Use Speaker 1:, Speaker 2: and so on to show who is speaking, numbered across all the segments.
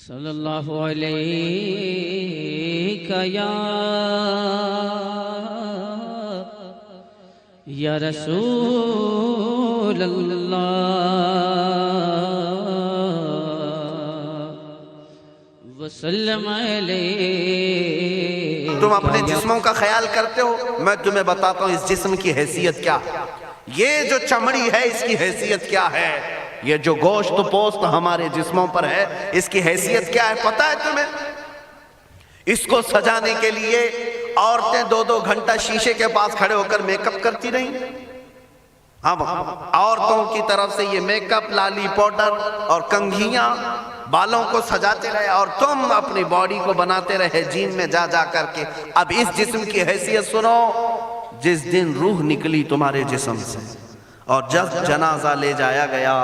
Speaker 1: صلی اللہ علیہ یا رسول اللہ وسلم علیہ۔
Speaker 2: تم اپنے جسموں کا خیال کرتے ہو، میں تمہیں بتاتا ہوں اس جسم کی حیثیت کیا ہے۔ یہ جو چمڑی ہے اس کی حیثیت کیا ہے، یہ جو گوشت پوست ہمارے جسموں پر ہے اس کی حیثیت کیا ہے پتہ ہے تمہیں؟ اس کو سجانے کے لیے عورتیں 2-2 گھنٹہ شیشے کے پاس کھڑے ہو کر میک اپ کرتی رہیں۔ اب عورتوں کی طرف سے یہ میک اپ، لالی پاؤڈر اور کنگھیاں بالوں کو سجاتے رہے، اور تم اپنی باڈی کو بناتے رہے جیم میں جا جا کر کے۔ اب اس جسم کی حیثیت سنو، جس دن روح نکلی تمہارے جسم سے اور جب جنازہ لے جایا گیا،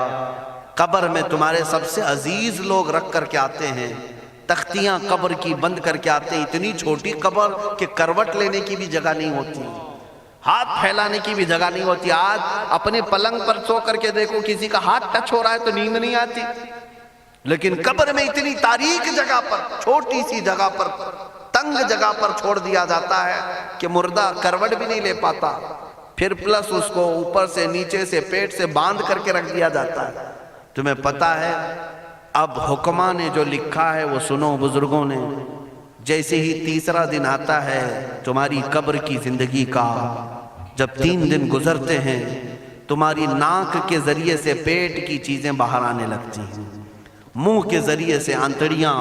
Speaker 2: قبر میں تمہارے سب سے عزیز لوگ رکھ کر کے آتے ہیں، تختیاں قبر کی بند کر کے آتے ہیں، اتنی چھوٹی قبر کہ کروٹ لینے کی بھی جگہ نہیں ہوتی، ہاتھ پھیلانے کی بھی جگہ نہیں ہوتی۔ آج اپنے پلنگ پر سو کر کے دیکھو، کسی کا ہاتھ ٹچ ہو رہا ہے تو نیند نہیں آتی، لیکن قبر میں اتنی تاریک جگہ پر، چھوٹی سی جگہ پر، تنگ جگہ پر چھوڑ دیا جاتا ہے کہ مردہ کروٹ بھی نہیں لے پاتا، پھر پلس اس کو اوپر سے نیچے سے پیٹ سے باندھ کر کے رکھ دیا جاتا ہے۔ تمہیں پتا ہے اب حکماں نے جو لکھا ہے وہ سنو بزرگوں نے، جیسے ہی تیسرا دن آتا ہے تمہاری قبر کی زندگی کا، جب 3 دن گزرتے ہیں تمہاری ناک کے ذریعے سے پیٹ کی چیزیں باہر آنے لگتی ہیں، منہ کے ذریعے سے آنتڑیاں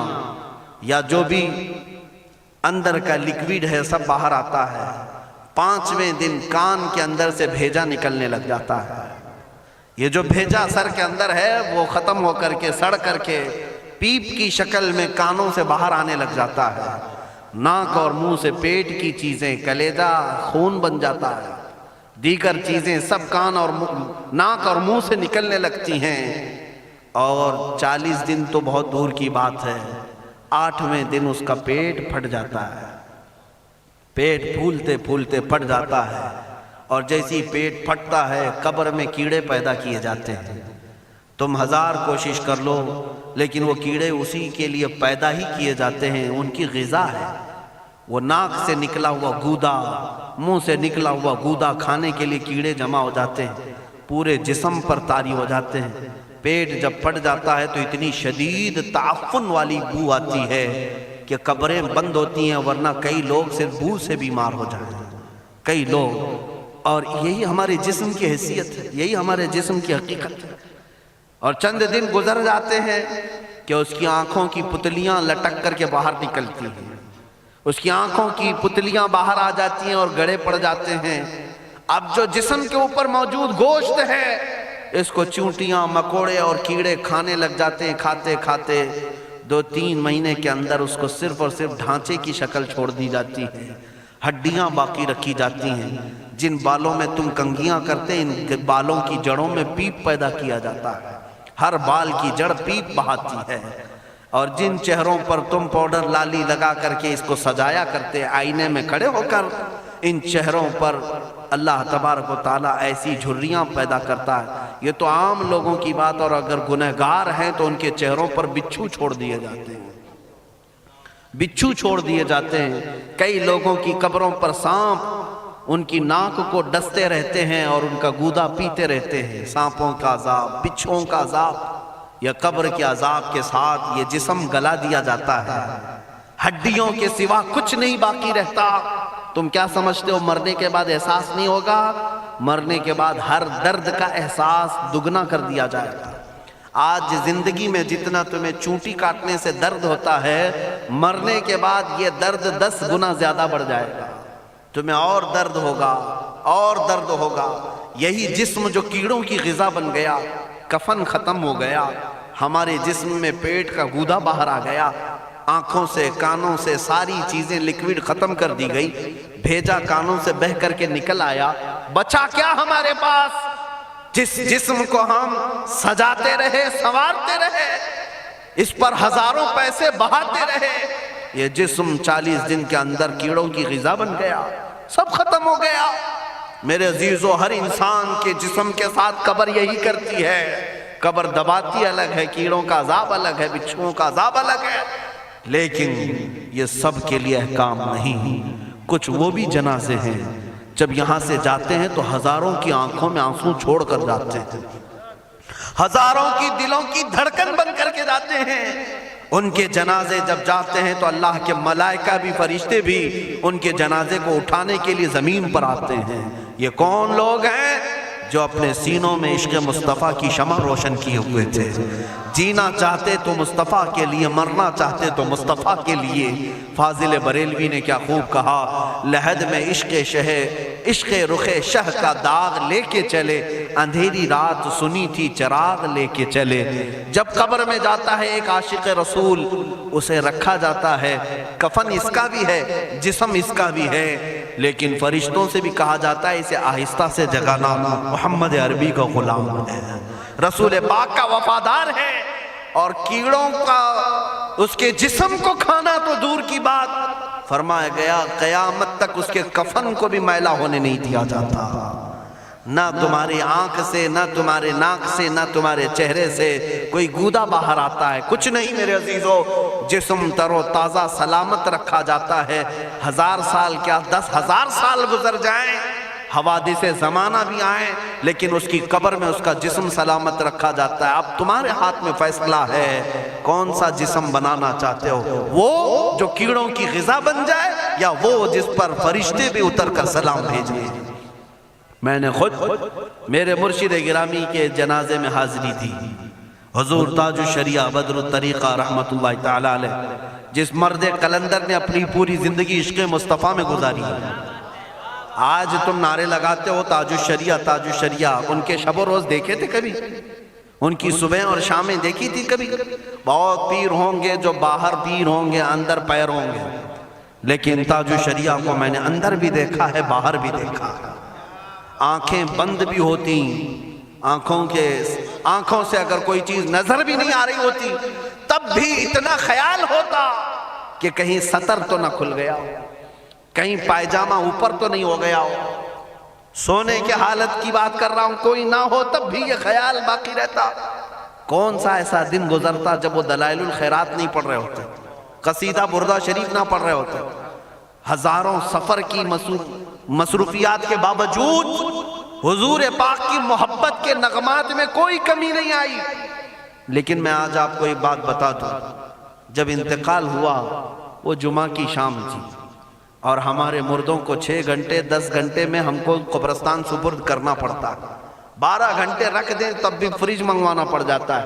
Speaker 2: یا جو بھی اندر کا لیکویڈ ہے سب باہر آتا ہے۔ 5ویں دن کان کے اندر سے بھیجا نکلنے لگ جاتا ہے۔ یہ جو بھیجا سر کے اندر ہے وہ ختم ہو کر کے سڑ کر کے پیپ کی شکل میں کانوں سے باہر آنے لگ جاتا ہے۔ ناک اور منہ سے پیٹ کی چیزیں، کلیجہ، خون بن جاتا ہے، دیگر چیزیں سب کان اور ناک اور منہ سے نکلنے لگتی ہیں، اور 40 دن تو بہت دور کی بات ہے، 8ویں دن اس کا پیٹ پھٹ جاتا ہے، پیٹ پھولتے پھولتے پھٹ جاتا ہے، اور جیسی پیٹ پھٹتا ہے قبر میں کیڑے پیدا کیے جاتے ہیں۔ تم 1000 کوشش کر لو لیکن وہ کیڑے اسی کے لیے پیدا ہی کیے جاتے ہیں، ان کی غذا ہے۔ وہ ناک سے نکلا ہوا گودا، منہ سے نکلا ہوا گودا کھانے کے لیے کیڑے جمع ہو جاتے ہیں، پورے جسم پر طاری ہو جاتے ہیں۔ پیٹ جب پھٹ جاتا ہے تو اتنی شدید تعفن والی بو آتی ہے کہ قبریں بند ہوتی ہیں، ورنہ کئی لوگ صرف بو سے بیمار ہو جاتے ہیں، کئی لوگ۔ اور یہی ہمارے جسم کی حیثیت ہے، یہی ہمارے جسم کی حقیقت ہے۔ اور چند دن گزر جاتے ہیں کہ اس کی آنکھوں کی پتلیاں لٹک کر کے باہر نکلتی ہیں، اس کی آنکھوں کی پتلیاں باہر آ جاتی ہیں اور گڑے پڑ جاتے ہیں۔ اب جو جسم کے اوپر موجود گوشت ہے اس کو چونٹیاں، مکوڑے اور کیڑے کھانے لگ جاتے ہیں، کھاتے کھاتے 2-3 مہینے کے اندر اس کو صرف اور صرف ڈھانچے کی شکل چھوڑ دی جاتی ہے، ہڈیاں باقی رکھی جاتی ہیں۔ جن بالوں میں تم کنگھیاں کرتے ہیں ان بالوں کی جڑوں میں پیپ پیدا کیا جاتا ہے، ہر بال کی جڑ پیپ بہاتی ہے۔ اور جن چہروں پر تم پاؤڈر لالی لگا کر کے اس کو سجایا کرتے آئینے میں کھڑے ہو کر، ان چہروں پر اللہ تبارک و تعالیٰ ایسی جھریاں پیدا کرتا ہے۔ یہ تو عام لوگوں کی بات، اور اگر گنہگار ہیں تو ان کے چہروں پر بچھو چھوڑ دیے جاتے ہیں، بچھو چھوڑ دیے جاتے ہیں۔ کئی لوگوں کی قبروں پر سانپ ان کی ناک کو ڈستے رہتے ہیں اور ان کا گودا پیتے رہتے ہیں۔ سانپوں کا عذاب، بچھوؤں کا عذاب، یا قبر کے عذاب کے ساتھ یہ جسم گلا دیا جاتا ہے، ہڈیوں کے سوا کچھ نہیں باقی رہتا۔ تم کیا سمجھتے ہو مرنے کے بعد احساس نہیں ہوگا؟ مرنے کے بعد ہر درد کا احساس دگنا کر دیا جائے گا۔ آج زندگی میں جتنا تمہیں چونٹی کاٹنے سے درد ہوتا ہے، مرنے کے بعد یہ درد 10 گنا زیادہ بڑھ جائے گا، تمہیں اور درد ہوگا، اور درد ہوگا۔ یہی جسم جو کیڑوں کی غذا بن گیا، کفن ختم ہو گیا، ہمارے جسم میں پیٹ کا گودا باہر آ گیا، آنکھوں سے کانوں سے ساری چیزیں لیکویڈ ختم کر دی گئی، بھیجا کانوں سے بہہ کر کے نکل آیا، بچا کیا ہمارے پاس؟ جس جسم کو ہم سجاتے رہے، سنوارتے رہے، اس پر ہزاروں پیسے بہاتے رہے، یہ جسم 40 دن کے اندر کیڑوں کی غذا بن گیا، سب ختم ہو گیا۔ میرے عزیزو، ہر انسان کے جسم کے ساتھ قبر یہی کرتی ہے، قبر دباتی الگ ہے، کیڑوں کا عذاب الگ ہے، بچھوؤں کا عذاب الگ ہے، لیکن یہ سب کے لیے احکام نہیں۔ کچھ وہ بھی جنازے ہیں جب یہاں سے جاتے ہیں تو ہزاروں کی آنکھوں میں آنسو چھوڑ کر جاتے ہیں، ہزاروں کی دلوں کی دھڑکن بن کر کے جاتے ہیں۔ ان کے جنازے جب جاتے ہیں تو اللہ کے ملائکہ بھی، فرشتے بھی ان کے جنازے کو اٹھانے کے لیے زمین پر آتے ہیں۔ یہ کون لوگ ہیں؟ جو اپنے سینوں میں عشق مصطفیٰ کی شمع روشن کیے ہوئے تھے، جینا چاہتے تو مصطفیٰ کے لیے، مرنا چاہتے تو مصطفیٰ کے لیے۔ فاضل بریلوی نے کیا خوب کہا، لحد میں عشق عشق رخ شہ کا داغ لے کے چلے، اندھیری رات سنی تھی چراغ لے کے چلے۔ جب قبر میں جاتا ہے ایک عاشق رسول، اسے رکھا جاتا ہے، کفن اس کا بھی ہے، جسم اس کا بھی ہے، لیکن فرشتوں سے بھی کہا جاتا ہے اسے آہستہ سے جگانا، محمد عربی کا غلام ہے، رسول پاک کا وفادار ہے، اور کیڑوں کا اس کے جسم کو کھانا تو دور کی بات، فرمایا گیا قیامت تک اس کے کفن کو بھی میلا ہونے نہیں دیا جاتا۔ نہ تمہاری آنکھ سے، نہ تمہارے ناک سے، نہ تمہارے چہرے سے کوئی گودا باہر آتا ہے، کچھ نہیں میرے عزیزو، جسم تر و تازہ سلامت رکھا جاتا ہے۔ 1000 سال کیا 10,000 سال گزر جائیں، حوادث زمانہ بھی آئیں، لیکن اس کی قبر میں اس کا جسم سلامت رکھا جاتا ہے۔ اب تمہارے ہاتھ میں فیصلہ ہے، کون سا جسم بنانا چاہتے ہو، وہ جو کیڑوں کی غذا بن جائے، یا وہ جس پر فرشتے بھی اتر کر سلام بھیجیں۔ میں نے خود میرے مرشد گرامی کے جنازے میں حاضری دی، حضور تاج الشریعہ بدر الطریقہ رحمت اللہ تعالی علیہ، جس مرد قلندر نے اپنی پوری زندگی عشق مصطفیٰ میں گزاری ہے۔ آج تم نعرے لگاتے ہو تاج الشریعہ تاج الشریعہ، ان کے شب و روز دیکھے تھے کبھی؟ ان کی صبح اور شامیں دیکھی تھی کبھی؟ بہت پیر ہوں گے جو باہر پیر ہوں گے، اندر پیر ہوں گے، لیکن تاج الشریعہ کو میں نے اندر بھی دیکھا ہے، باہر بھی دیکھا ہے۔ آنکھیں بند بھی ہوتی، آنکھوں سے اگر کوئی چیز نظر بھی نہیں آ رہی ہوتی، تب بھی اتنا خیال ہوتا کہ کہیں سطر تو نہ کھل گیا ہو، کہیں پائجامہ اوپر تو نہیں ہو گیا ہو، سونے کے حالت کی بات کر رہا ہوں، کوئی نہ ہو تب بھی یہ خیال باقی رہتا۔ کون سا ایسا دن گزرتا جب وہ دلائل الخیرات نہیں پڑھ رہے ہوتے، قصیدہ بردہ شریف نہ پڑھ رہے ہوتے، ہزاروں سفر کی مصروفیات کے باوجود حضور پاک کی محبت کے نغمات میں کوئی کمی نہیں آئی۔ لیکن میں آج آپ کو ایک بات بتا دوں، جب انتقال ہوا وہ جمعہ کی شام تھی، اور ہمارے مردوں کو 6 گھنٹے 10 گھنٹے میں ہم کو قبرستان سپرد کرنا پڑتا، 12 گھنٹے رکھ دیں تب بھی فریج منگوانا پڑ جاتا ہے،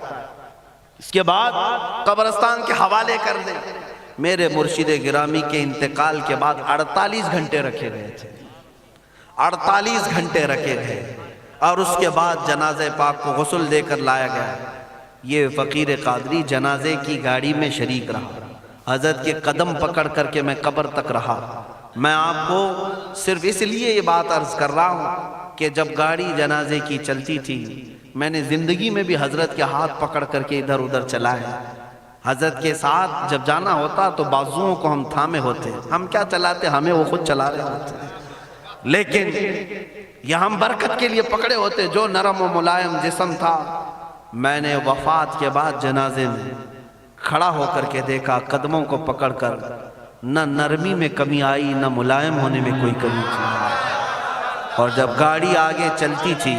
Speaker 2: اس کے بعد قبرستان کے حوالے کر دیں۔ میرے مرشد گرامی کے انتقال کے بعد 48 گھنٹے رکھے گئے تھے، 48 گھنٹے رکھے گئے، اور اس کے بعد جنازہ پاک کو غسل دے کر لایا گیا۔ یہ فقیر قادری جنازے کی گاڑی میں شریک رہا، حضرت کے قدم پکڑ کر کے میں قبر تک رہا۔ میں آپ کو صرف اس لیے یہ بات عرض کر رہا ہوں کہ جب گاڑی جنازے کی چلتی تھی، میں نے زندگی میں بھی حضرت کے ہاتھ پکڑ کر کے ادھر ادھر چلائے۔ حضرت کے ساتھ جب جانا ہوتا تو بازوؤں کو ہم تھامے ہوتے، ہم کیا چلاتے، ہمیں وہ خود چلا رہے ہوتے، لیکن یہ ہم برکت کے لیے پکڑے ہوتے۔ جو نرم و ملائم جسم تھا، میں نے وفات کے بعد جنازے میں کھڑا ہو کر کے دیکھا، قدموں کو پکڑ کر، نہ نرمی میں کمی آئی، نہ ملائم ہونے میں کوئی کمی تھی۔ اور جب گاڑی آگے چلتی تھی،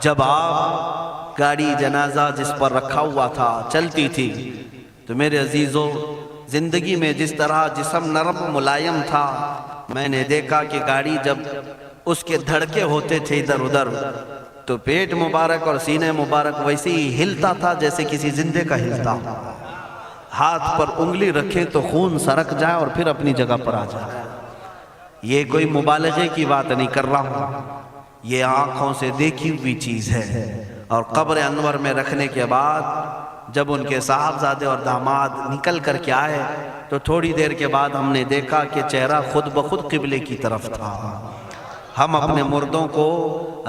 Speaker 2: جب آپ گاڑی جنازہ جس پر رکھا ہوا تھا چلتی تھی، تو میرے عزیزو زندگی میں جس طرح جسم نرم ملائم تھا، میں نے دیکھا کہ گاڑی جب اس کے دھڑکے ہوتے تھے ادھر ادھر، تو پیٹ مبارک اور سینے مبارک ویسے ہی ہلتا تھا جیسے کسی زندے کا ہلتا۔ ہاتھ پر انگلی رکھے تو خون سرک جائے اور پھر اپنی جگہ پر آ جائے۔ یہ کوئی مبالغے کی بات نہیں کر رہا ہوں، یہ آنکھوں سے دیکھی ہوئی چیز ہے۔ اور قبر انور میں رکھنے کے بعد جب ان کے صاحبزادے اور داماد نکل کر کے آئے تو تھوڑی دیر کے بعد ہم نے دیکھا کہ چہرہ خود بخود قبلے کی طرف تھا۔ ہم اپنے مردوں کو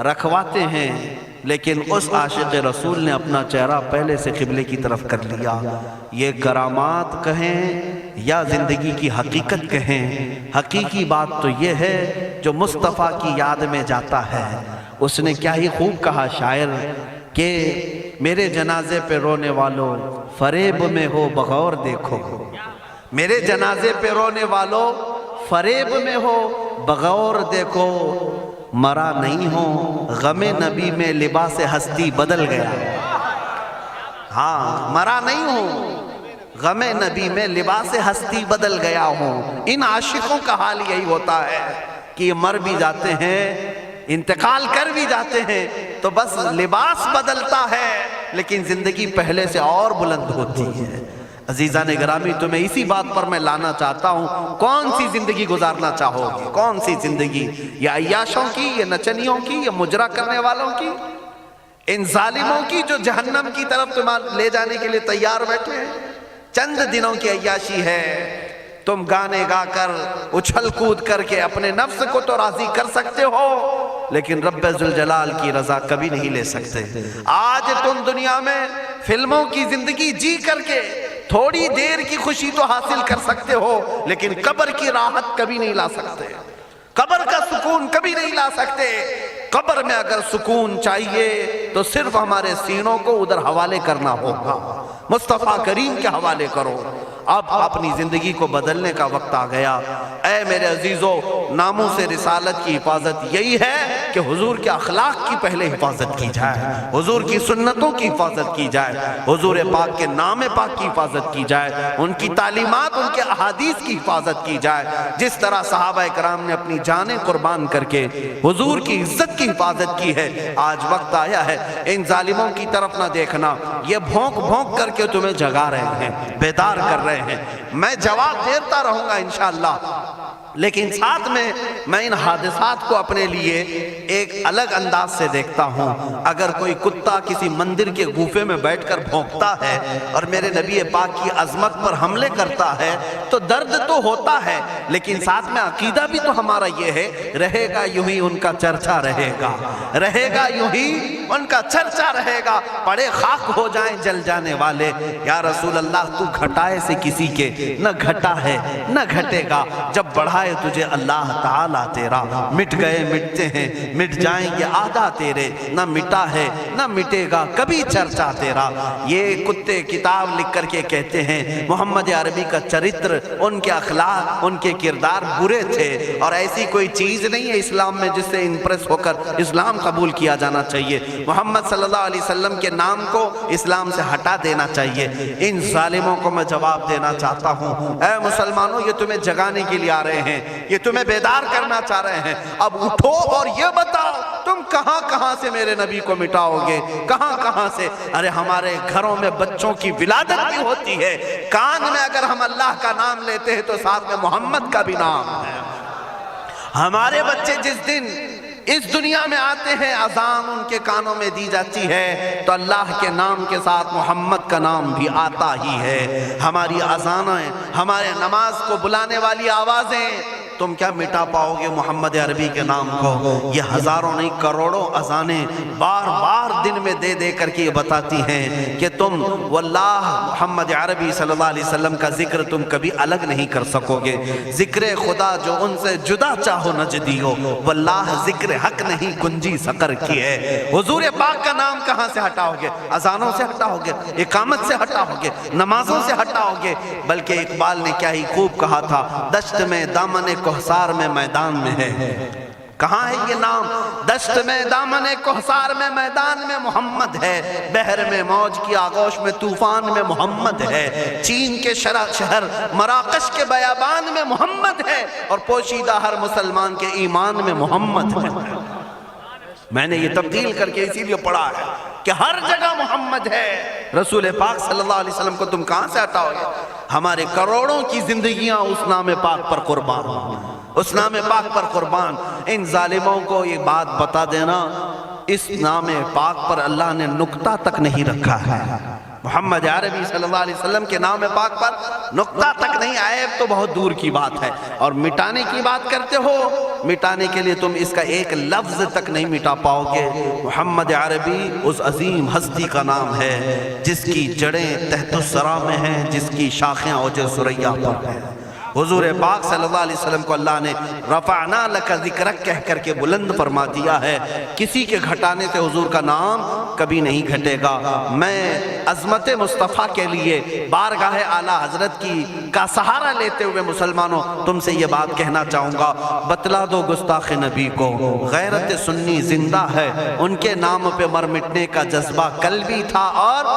Speaker 2: رکھواتے ہیں لیکن اس عاشق رسول نے اپنا چہرہ پہلے سے قبلے کی طرف کر لیا۔ یہ کرامات کہیں یا زندگی کی حقیقت کہیں، حقیقی بات تو یہ ہے جو مصطفیٰ کی یاد میں جاتا ہے۔ اس نے کیا ہی خوب کہا شاعر کہ میرے جنازے پہ رونے والوں فریب میں ہو بغور دیکھو، میرے جنازے پہ رونے والوں فریب میں ہو بغور دیکھو، مرا نہیں ہو غم نبی میں لباس ہستی بدل گیا۔ ہاں، مرا نہیں ہوں غم نبی میں لباس ہستی بدل گیا ہوں۔ ان عاشقوں کا حال یہی ہوتا ہے کہ یہ مر بھی جاتے ہیں، انتقال کر بھی جاتے ہیں، تو بس لباس بدلتا ہے لیکن زندگی پہلے سے اور بلند ہوتی ہے۔ عزیزان گرامی، تمہیں اسی بات پر میں لانا چاہتا ہوں، کون سی زندگی گزارنا چاہو گے؟ کون سی زندگی؟ یا عیاشوں کی، یا نچنیوں کی، یا مجرا کرنے والوں کی، ان ظالموں کی جو جہنم کی طرف تمہیں لے جانے کے لیے تیار بیٹھے ہیں؟ چند دنوں کی عیاشی ہے، تم گانے گا کر اچھل کود کر کے اپنے نفس کو تو راضی کر سکتے ہو، لیکن رب ذوالجلال کی رضا کبھی نہیں لے سکتے۔ آج تم دنیا میں فلموں کی زندگی جی کر کے تھوڑی دیر کی خوشی تو حاصل کر سکتے ہو، لیکن قبر کی راحت کبھی نہیں لا سکتے، قبر کا سکون کبھی نہیں لا سکتے۔ قبر میں اگر سکون چاہیے تو صرف ہمارے سینوں کو ادھر حوالے کرنا ہوگا، مصطفیٰ کریم کے حوالے کرو۔ اب اپنی زندگی کو بدلنے کا وقت آ گیا۔ اے میرے عزیزو، ناموس رسالت کی حفاظت یہی ہے کہ حضور کے اخلاق کی پہلے حفاظت کی جائے، حضور کی سنتوں کی حفاظت کی جائے، حضور پاک کے نام پاک کی حفاظت کی جائے، ان کی تعلیمات، ان کے احادیث کی حفاظت کی جائے۔ جس طرح صحابہ کرام نے اپنی جانیں قربان کر کے حضور کی عزت کی حفاظت کی ہے، آج وقت آیا ہے ان ظالموں کی طرف نہ دیکھنا۔ یہ بھونک بھونک کر کے تمہیں جگا رہے ہیں، بیدار کر رہے ہیں۔ میں جواب دیتا رہوں گا انشاءاللہ، لیکن ساتھ میں ان حادثات کو اپنے لیے ایک الگ انداز سے دیکھتا ہوں۔ اگر کوئی کتا کسی مندر کے گوفے میں بیٹھ کر بھونکتا ہے اور میرے نبی پاک کی عظمت پر حملے کرتا ہے تو درد تو ہوتا ہے، لیکن ساتھ میں عقیدہ بھی تو ہمارا یہ ہے، رہے گا یوں ہی ان کا چرچا رہے گا، رہے گا یوں ہی ان کا چرچا رہے گا، پڑے خاک ہو جائیں جل جانے والے۔ یا رسول اللہ، تو گھٹائے سے کسی کے نہ گھٹا ہے نہ گھٹے گا، جب بڑھائے تجھے اللہ تعالیٰ تیرا، مٹ گئے مٹتے ہیں مٹ جائیں گے آدھا تیرے، نہ مٹا ہے نہ مٹے گا کبھی چرچا تیرا۔ یہ کتے کتاب لکھ کر کے کہتے ہیں محمد عربی کا چرتر، ان کے اخلاق، ان کے کردار برے تھے، اور ایسی کوئی چیز نہیں ہے اسلام میں جس سے امپریس ہو کر اسلام قبول کیا جانا چاہیے۔ محمد صلی اللہ علیہ وسلم کے نام کو اسلام سے ہٹا دینا چاہیے۔ ان ظالموں کو میں جواب دینا چاہتا ہوں، اے مسلمانوں، یہ تمہیں جگانے کے لیے آ رہے ہیں، یہ تمہیں بیدار کرنا چاہ رہے ہیں۔ اب اٹھو اور یہ بتاؤ تم کہاں کہاں سے میرے نبی کو مٹاؤ گے، کہاں کہاں سے؟ ارے ہمارے گھروں میں بچوں کی ولادت بھی ہوتی ہے، کان میں اگر ہم اللہ کا نام لیتے ہیں تو ساتھ میں محمد کا بھی نام ہے۔ ہمارے بچے جس دن اس دنیا میں آتے ہیں، اذان ان کے کانوں میں دی جاتی ہے تو اللہ کے نام کے ساتھ محمد کا نام بھی آتا ہی ہے۔ ہماری اذانیں، ہمارے نماز کو بلانے والی آوازیں، تم کیا مٹا پاؤ گے محمد عربی کے نام کو؟ یہ ہزاروں نہیں کروڑوں اذانیں بار بار دن میں دے دے کر کے یہ بتاتی ہیں کہ تم واللہ محمد عربی صلی اللہ علیہ وسلم کا ذکر تم کبھی الگ نہیں کر سکو گے۔ ذکر خدا جو ان سے جدا چاہو نجدی ہو، واللہ ذکر حق نہیں گنجی سقر کی ہے۔ حضور پاک کا نام کہاں سے ہٹاؤ گے؟ اذانوں سے ہٹاؤ گے، اقامت سے ہٹاؤ گے، نمازوں سے ہٹاؤ گے؟ بلکہ اقبال نے کیا ہی خوب کہا تھا، دشت میں دامن کوہسار میں میدان میں ہے۔ کہاں ہے یہ نام؟ دشت میں دامن کوہسار میں میدان میں محمد ہے، بحر میں موج کی آغوش میں طوفان میں محمد ہے، چین کے شہر مراکش کے بیابان میں محمد ہے، اور پوشیدہ ہر مسلمان کے ایمان میں محمد ہے۔ میں نے یہ تبدیل کر کے اسی لیے پڑھا ہے کہ ہر جگہ محمد ہے۔ رسول پاک صلی اللہ علیہ وسلم کو تم کہاں سے ہٹاؤ گے؟ ہمارے کروڑوں کی زندگیاں اس نام پاک پر قربان، اس نام پاک پر قربان۔ ان ظالموں کو یہ بات بتا دینا، اس نام پاک پر اللہ نے نقطہ تک نہیں رکھا ہے، محمد عربی صلی اللہ علیہ وسلم کے نام پاک پر نقطہ تک نہیں، عیب تو بہت دور کی بات ہے، اور مٹانے کی بات کرتے ہو، مٹانے کے لیے تم اس کا ایک لفظ تک نہیں مٹا پاؤ گے۔ محمد عربی اس عظیم ہستی کا نام ہے جس کی جڑیں تحت الثری میں ہیں، جس کی شاخیں اوج ثریا پر ہیں۔ حضور پاک صلی اللہ علیہ وسلم کو اللہ نے رفعنا لک ذکرک کہہ کر کے بلند فرما دیا ہے۔ کسی کے گھٹانے سے حضور کا نام کبھی نہیں گھٹے گا۔ میں عظمت مصطفیٰ کے لیے بارگاہ اعلیٰ حضرت کا سہارا لیتے ہوئے مسلمانوں تم سے یہ بات کہنا چاہوں گا، بتلا دو گستاخ نبی کو، غیرت سنی زندہ ہے، ان کے نام پہ مر مٹنے کا جذبہ کل بھی تھا اور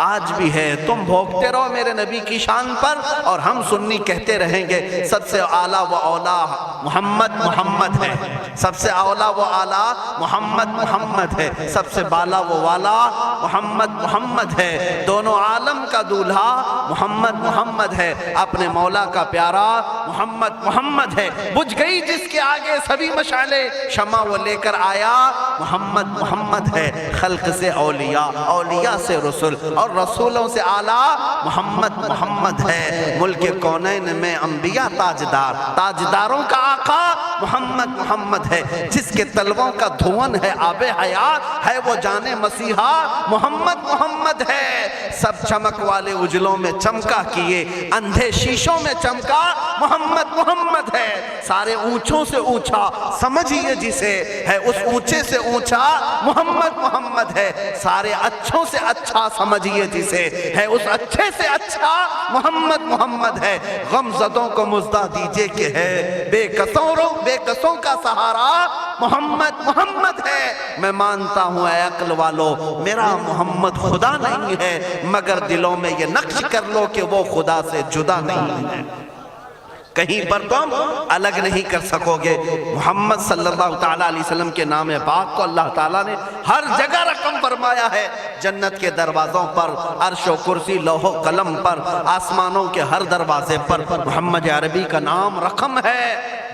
Speaker 2: آج بھی ہے۔ تم بھوکتے رہو میرے نبی کی شان پر، اور ہم سنی کہتے رہیں گے سب سے اعلیٰ و اولا محمد ہے، سب سے اولا و اعلیٰ محمد ہے، سب سے بالا و والا محمد ہے، دونوں عالم کا دولہا محمد ہے، اپنے مولا کا پیارا محمد ہے۔ بجھ گئی جس کے آگے سبھی مشعلیں، شمع وہ لے کر آیا محمد ہے۔ خلق سے اولیاء، اولیاء سے رسول، اور رسولوں سے اعلیٰ محمد ہے۔ ملک کونین میں انبیاء تاجدار، تاجداروں کا آقا محمد ہے، جس کے تلووں کا دھون ہے آب حیات، ہے وہ جان مسیحا محمد ہے۔ سب چمک والے اجلوں میں چمکا کیے، اندھے شیشوں میں چمکا محمد ہے۔ سارے اونچوں سے اونچا سمجھیے جسے، ہے اس اونچے سے اونچا محمد ہے۔ سارے اچھوں سے اچھا سمجھیے جسے، ہے اس اچھے سے اچھا محمد ہے۔ غم زدوں کو مزدہ دیجئے کہ ہے بے قصوں کا سہارا محمد ہے۔ میں مانتا ہوں اے عقل والو، میرا محمد خدا نہیں ہے، مگر دلوں میں یہ نقش کر لو کہ وہ خدا سے جدا نہیں ہے، کہیں پر تم الگ نہیں کر سکو گے۔ محمد صلی اللہ تعالیٰ علیہ وسلم کے نام پاک کو اللہ تعالیٰ نے ہر جگہ رقم فرمایا ہے، جنت کے دروازوں پر، عرش و کرسی لوح و قلم پر، آسمانوں کے ہر دروازے پر محمد عربی کا نام رقم ہے۔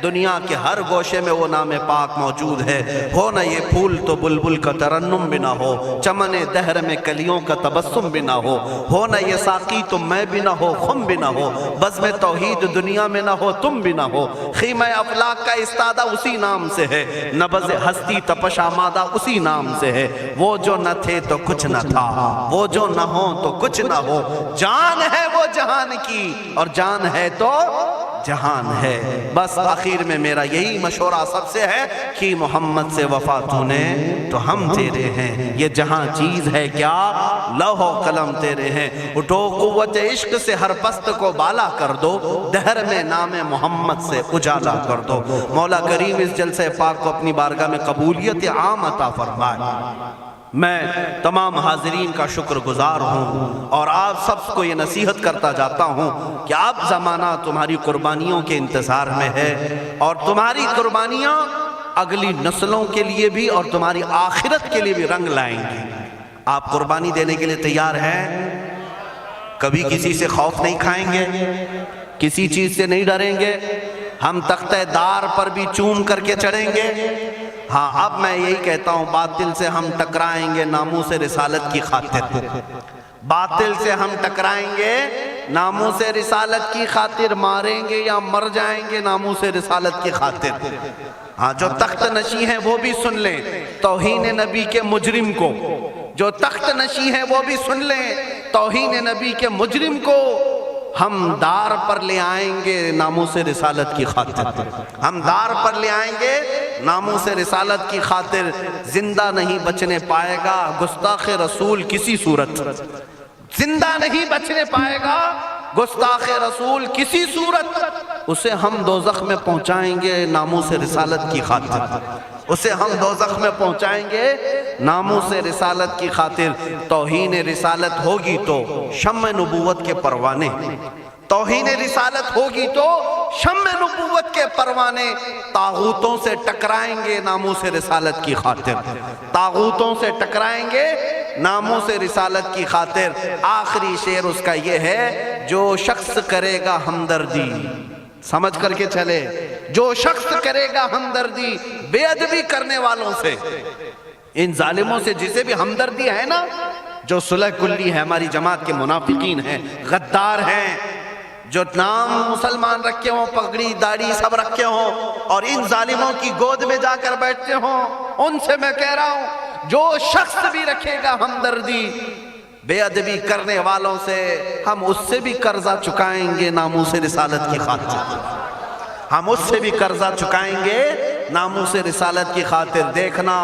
Speaker 2: دنیا کے ہر گوشے میں وہ نام پاک موجود ہے۔ ہو نہ یہ پھول تو بلبل کا ترنم بھی نہ ہو، چمن دہر میں کلیوں کا تبسم بھی نہ ہو نہ یہ ساقی تو میں بھی نہ ہو، خم بھی نہ ہو، بزم توحید دنیا میں نہ ہو، تم بھی نہ ہو، خیمہ افلاک کا استادہ اسی نام سے ہے، نبض ہستی تپش آمادہ اسی نام سے ہے۔ وہ جو نہ تھے تو کچھ نہ تھا، وہ جو نہ ہو تو کچھ نہ ہو، جان ہے وہ جہان کی اور جان ہے تو جہان ہے۔ بس آخر میں میرا یہی مشورہ سب سے ہے کہ محمد سے وفا تو نے تو ہم تیرے ہیں، یہ جہاں چیز ہے کیا لوح و قلم تیرے ہیں۔ اٹھو قوت عشق سے ہر پست کو بالا کر دو، دہر میں نام محمد سے اجالا کر دو۔ مولا کریم اس جلسہ پاک کو اپنی بارگاہ میں قبولیت عام عطا فرمائے۔ میں تمام حاضرین کا شکر گزار ہوں اور آپ سب کو یہ نصیحت کرتا جاتا ہوں کہ اب زمانہ تمہاری قربانیوں کے انتظار میں ہے، اور تمہاری قربانیاں اگلی نسلوں کے لیے بھی اور تمہاری آخرت کے لیے بھی رنگ لائیں گی۔ آپ قربانی دینے کے لیے تیار ہیں؟ کبھی کسی سے خوف نہیں کھائیں گے، کسی چیز سے نہیں ڈریں گے، ہم تختہ دار پر بھی چوم کر کے چڑھیں گے۔ ہاں اب میں یہی کہتا ہوں، باطل سے ہم ٹکرائیں گے ناموس رسالت کی خاطر، باطل سے ہم ٹکرائیں گے ناموس رسالت کی خاطر، ماریں گے یا مر جائیں گے ناموس رسالت کی خاطر۔ ہاں جو تخت نشی ہیں وہ بھی سن لیں توہین نبی کے مجرم کو، جو تخت نشی ہیں وہ بھی سن لیں توہین نبی کے مجرم کو ہم دار پر لے آئیں گے ناموس رسالت کی خاطر، ہم دار پر لے آئیں گے ناموس رسالت کی خاطر۔ زندہ نہیں بچنے پائے گا گستاخ رسول کسی صورت، زندہ نہیں بچنے پائے گا گستاخ رسول کسی صورت، اسے ہم دوزخ میں پہنچائیں گے ناموس رسالت کی خاطر، اسے ہم دوزخ میں پہنچائیں گے ناموس رسالت کی خاطر۔ توہین رسالت ہوگی تو شمع نبوت کے پروانے، توہین رسالت ہوگی تو شمع نبوت کے پروانے طاغوتوں سے ٹکرائیں گے ناموس رسالت کی خاطر، طاغوتوں سے ٹکرائیں گے ناموس رسالت کی خاطر۔ آخری شعر اس کا یہ ہے، جو شخص کرے گا ہمدردی، سمجھ کر کے چلے، جو شخص کرے گا ہمدردی بے ادبی کرنے والوں سے، ان ظالموں سے جسے بھی ہمدردی ہے نا، جو صلح کلی ہے ہماری جماعت کے منافقین ہیں، غدار ہیں، جو نام مسلمان رکھے ہوں، پگڑی داڑھی سب رکھے ہوں اور ان ظالموں کی گود میں جا کر بیٹھتے ہوں، ان سے میں کہہ رہا ہوں جو شخص بھی رکھے گا ہمدردی بے ادبی کرنے والوں سے، ہم اس سے بھی قرضہ چکائیں گے ناموس رسالت کی خاطر، ہم اس سے بھی قرضہ چکائیں گے ناموس رسالت کی خاطر۔ دیکھنا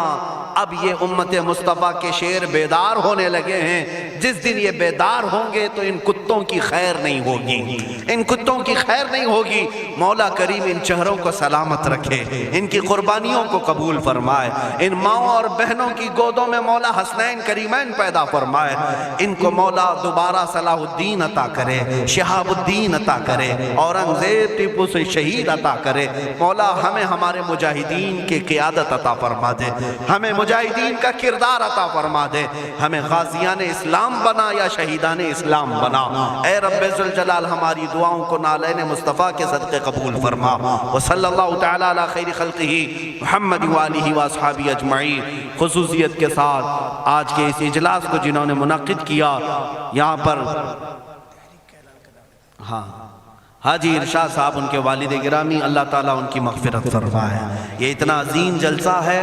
Speaker 2: اب یہ امت مصطفیٰ کے شیر بیدار ہونے لگے ہیں، جس دن یہ بیدار ہوں گے تو ان کتوں کی خیر نہیں ہوگی، ان کتوں کی خیر نہیں ہوگی۔ مولا کریم ان چہروں کو سلامت رکھے، ان کی قربانیوں کو قبول فرمائے، ان ماؤں اور بہنوں کی گودوں میں مولا حسنین کریمین پیدا فرمائے، ان کو مولا دوبارہ صلاح الدین عطا کرے، شہاب الدین عطا کرے، اورنگزیب ٹیپو سے شہید عطا کرے۔ مولا ہمیں ہمارے مجاہدین کی قیادت عطا فرما دے، ہمیں مجاہدین کا کردار عطا فرما دے، ہمیں غازیان اسلام بنا یا شہیدان اسلام بنا۔ اے رب ذوالجلال ہماری دعاؤں کو نالین مصطفیٰ کے صدقے قبول فرما۔ وصلی اللہ تعالی علی خیر خلقہ محمد وآلہ واصحابہ اجمعین۔ خصوصیت کے ساتھ آج کے اس اجلاس کو جنہوں نے منعقد کیا، یہاں پر حاجی ارشاد صاحب ان کے والد گرامی، اللہ تعالیٰ ان کی مغفرت فرمائے۔ یہ اتنا عظیم جلسہ ہے،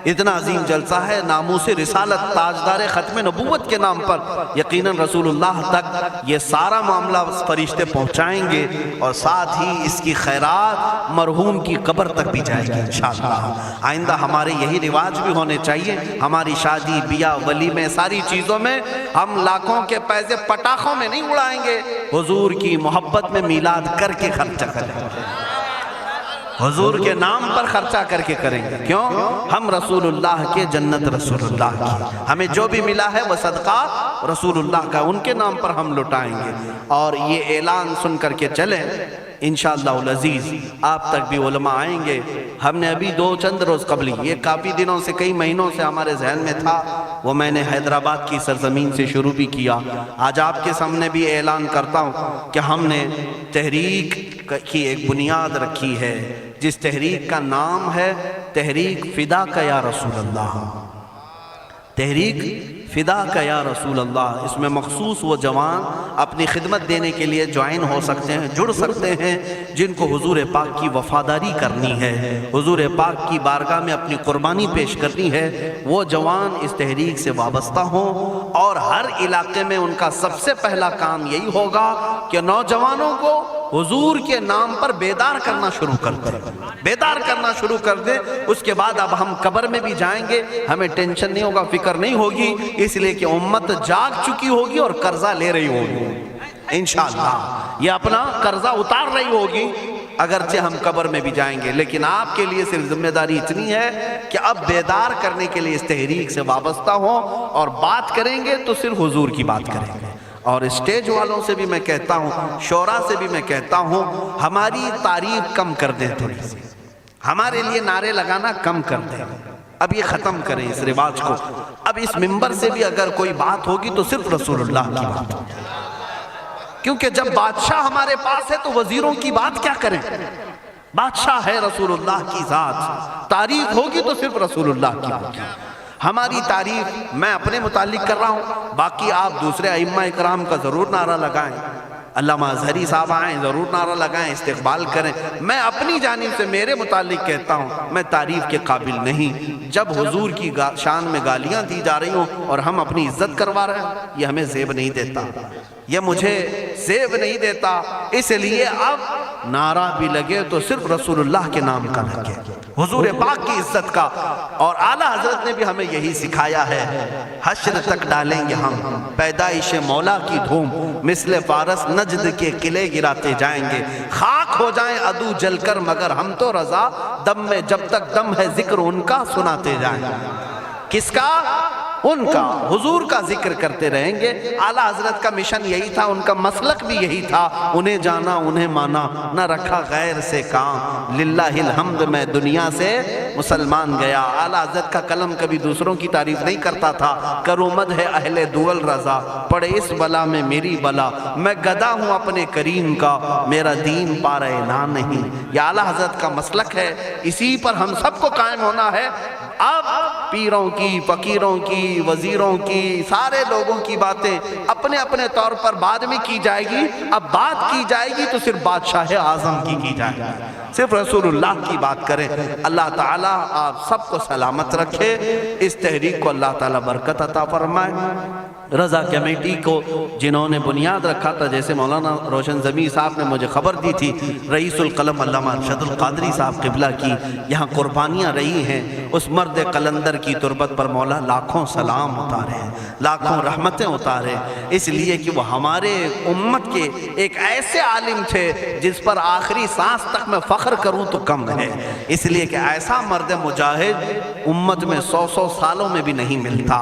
Speaker 2: اتنا عظیم جلسہ ہے، ناموس رسالت تاجدار ختم نبوت کے نام پر یقیناً رسول اللہ تک یہ سارا معاملہ فرشتے پہنچائیں گے، اور ساتھ ہی اس کی خیرات مرحوم کی قبر تک بھی جائے گی انشاءاللہ۔ آئندہ ہمارے یہی رواج بھی ہونے چاہیے، ہماری شادی بیاہ ولیمے ساری چیزوں میں ہم لاکھوں کے پیسے پٹاخوں میں نہیں اڑائیں گے، حضور کی محبت میں میلاد کر کے خرچہ کریں گے، حضور کے نام پر خرچہ کر کے کریں گے۔ کیوں؟ ہم رسول اللہ کے، جنت رسول اللہ کی، ہمیں جو بھی ملا ہے وہ صدقہ رسول اللہ کا، ان کے نام پر ہم لٹائیں گے۔ اور یہ اعلان سن کر کے چلیں انشاءاللہ العزیز، آپ تک بھی علماء آئیں گے۔ ہم نے ابھی چند روز قبل، یہ کافی دنوں سے، کئی مہینوں سے ہمارے ذہن میں تھا، وہ میں نے حیدرآباد کی سرزمین سے شروع بھی کیا۔ آج آپ کے سامنے بھی اعلان کرتا ہوں کہ ہم نے تحریک کی ایک بنیاد رکھی ہے، جس تحریک کا نام ہے تحریک فدا کا یا رسول اللہ، تحریک فدا کا یا رسول اللہ۔ اس میں مخصوص وہ جوان اپنی خدمت دینے کے لیے جوائن ہو سکتے ہیں، جڑ سکتے ہیں، جن کو حضور پاک کی وفاداری کرنی ہے، حضور پاک کی بارگاہ میں اپنی قربانی پیش کرنی ہے۔ وہ جوان اس تحریک سے وابستہ ہوں، اور ہر علاقے میں ان کا سب سے پہلا کام یہی ہوگا کہ نوجوانوں کو حضور کے نام پر بیدار کرنا شروع کر دیں، بیدار کرنا شروع کر دیں۔ اس کے بعد اب ہم قبر میں بھی جائیں گے، ہمیں ٹینشن نہیں ہوگا، فکر نہیں ہوگی، اس لیے کہ امت جاگ چکی ہوگی اور قرضہ لے رہی ہوگی انشاءاللہ، یہ اپنا قرضہ اتار رہی ہوگی، اگرچہ ہم قبر میں بھی جائیں گے۔ لیکن آپ کے لیے صرف ذمہ داری اتنی ہے کہ اب بیدار کرنے کے لیے اس تحریک سے وابستہ ہوں، اور بات کریں گے تو صرف حضور کی بات کریں گے۔ اور اسٹیج والوں سے بھی میں کہتا ہوں، شورا سے بھی میں کہتا ہوں، ہماری تعریف کم کر دیں، تھوڑی سی ہمارے لیے نعرے لگانا کم کر دیں، اب یہ ختم کریں اس رواج کو۔ اب اس منبر سے بھی اگر کوئی بات ہوگی تو صرف رسول اللہ کی بات ہوگی، کیونکہ جب بادشاہ ہمارے پاس ہے تو وزیروں کی بات کیا کریں، بادشاہ ہے رسول اللہ کی ذات، تعریف ہوگی تو صرف رسول اللہ کی ہوگی۔ ہماری تعریف میں اپنے متعلق کر رہا ہوں، باقی آپ دوسرے ائمہ اکرام کا ضرور نعرہ لگائیں، علامہ اظہری صاحب آئیں ضرور نعرہ لگائیں، استقبال کریں۔ میں اپنی جانب سے میرے متعلق کہتا ہوں، میں تعریف کے قابل نہیں۔ جب حضور کی شان میں گالیاں دی جا رہی ہوں اور ہم اپنی عزت کروا رہے ہیں، یہ ہمیں زیب نہیں دیتا، یہ مجھے زیب نہیں دیتا۔ اس لیے اب نعرہ بھی لگے تو صرف رسول اللہ کے نام کا لگے، حضور پاک کی عزت کا۔ اور اعلیٰ حضرت نے بھی ہمیں یہی سکھایا ہے، حشر تک ڈالیں گے ہم پیدائش مولا کی دھوم، مثل فارس نجد کے قلعے گراتے جائیں گے، خاک ہو جائیں عدو جل کر مگر ہم تو رضا، دم میں جب تک دم ہے ذکر ان کا سناتے جائیں گے۔ کس کا؟ ان کا، حضور کا ذکر کرتے رہیں گے۔ اعلیٰ حضرت کا مشن یہی تھا، ان کا مسلک بھی یہی تھا، انہیں جانا انہیں مانا، نہ رکھا غیر سے کام، للہ الحمد میں دنیا سے مسلمان گیا۔ اعلیٰ حضرت کا قلم کبھی دوسروں کی تعریف نہیں کرتا تھا، کرو مدح اہل دول رضا، پڑے اس بلا میں میری بلا، میں گدا ہوں اپنے کریم کا، میرا دین پارہ نہ نہیں۔ یہ اعلیٰ حضرت کا مسلک ہے، اسی پر ہم سب کو قائم ہونا ہے۔ اب پیروں کی، فقیروں کی، وزیروں کی، سارے لوگوں کی باتیں اپنے اپنے طور پر بعد میں کی جائے گی. اب بات کی جائے گی تو صرف بادشاہ اعظم کی جائے گی، صرف رسول اللہ کی بات کریں. اللہ تعالیٰ آپ سب کو سلامت رکھے. اس تحریک کو اللہ تعالیٰ برکت عطا فرمائے. رضا کمیٹی کو جنہوں نے بنیاد رکھا تھا، جیسے مولانا روشن ضمیر صاحب نے مجھے خبر دی تھی، رئیس القلم علامہ ارشد القادری صاحب قبلہ کی یہاں قربانیاں رہی ہیں. اس مرد قلندر کی تربت پر مولا لاکھوں سلام اتارے، لاکھوں رحمتیں اتارے، اس لیے کہ وہ ہمارے امت کے ایک ایسے عالم تھے جس پر آخری سانس تک میں فخر کروں تو کم ہے. اس لیے کہ ایسا مرد مجاہد امت میں 100 سالوں میں بھی نہیں ملتا.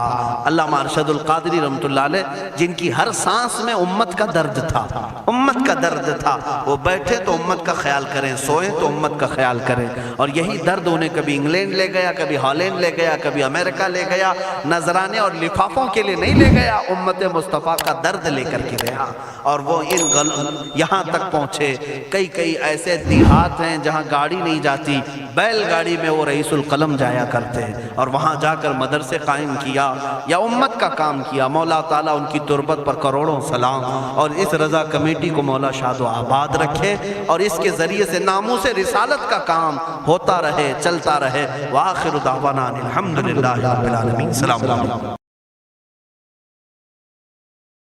Speaker 2: علامہ ارشد القادری رحمۃ اللہ علیہ، جن کی ہر سانس میں امت کا درد تھا، امت کا درد تھا. وہ بیٹھے تو امت کا خیال کریں، سوئے تو امت کا خیال کریں. اور یہی درد انہیں کبھی انگلینڈ لے گیا، کبھی ہالینڈ لے گیا، کبھی امریکہ لے گیا. نذرانے اور لفافوں کے لیے نہیں لے گیا، امت مصطفیٰ کا درد لے کر کے گیا. اور وہ یہاں تک پہنچے. کئی ایسے دیہات ہیں جہاں گاڑی نہیں جاتی، بیل گاڑی میں وہ رئیس القلم جایا کرتے، اور وہاں جا کر مدرسے قائم کیا یا امت کا کام کیا. مولا تعالیٰ ان کی تربت پر کروڑوں سلام. اور اس رضا کمیٹی کو مولا شاد و آباد رکھے، اور اس کے ذریعے سے ناموس رسالت کا کام ہوتا رہے، چلتا رہے. وآخر دعوانا الحمدللہ رب العالمین. السلام علیکم.